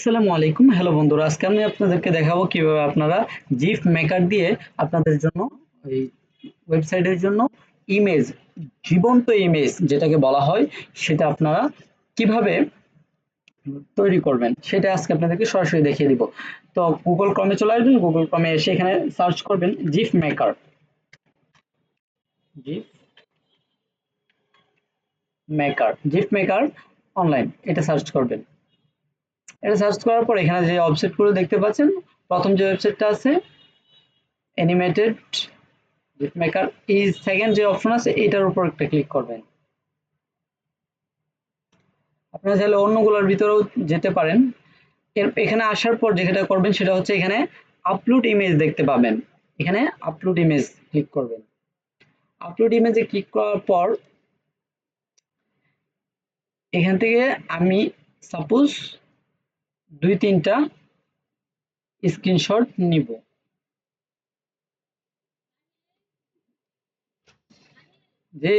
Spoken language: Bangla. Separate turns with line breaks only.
আসসালামু আলাইকুম। হ্যালো বন্ধুরা, আজকে আমি আপনাদেরকে দেখাবো কিভাবে আপনারা জিফ মেকার দিয়ে আপনাদের জন্য এই ওয়েবসাইটের জন্য ইমেজ, জীবন্ত ইমেজ যেটাকে বলা হয়, সেটা আপনারা কিভাবে তৈরি করবেন সেটা আজকে আপনাদেরকে সরাসরি দেখিয়ে দিব। তো গুগল ক্রমে চলে আসবেন, গুগল ক্রমে এসে এখানে সার্চ করবেন জিফ মেকার। জিফ জিফ মেকার অনলাইন, এটা সার্চ করবেন। এটা সার্চ করার পর এখানে যে ওয়েবসাইটগুলো দেখতে পাচ্ছেন, প্রথম যে ওয়েবসাইটটা আছে অ্যানিমেটেড জিফ মেকার, এই সেকেন্ড যে অপশন আছে এটার উপর একটা ক্লিক করবেন। আপনারা চাইলে অন্যগুলোর ভিতরেও যেতে পারেন। এখানে আসার পর যেটা করবেন সেটা হচ্ছে এখানে আপলোড ইমেজ দেখতে পাবেন। এখানে আপলোড ইমেজ ক্লিক করবেন। আপলোড ইমেজে ক্লিক করার পর এখান থেকে আমি সাপোজ ২-৩টা স্ক্রিনশট নিব। জি,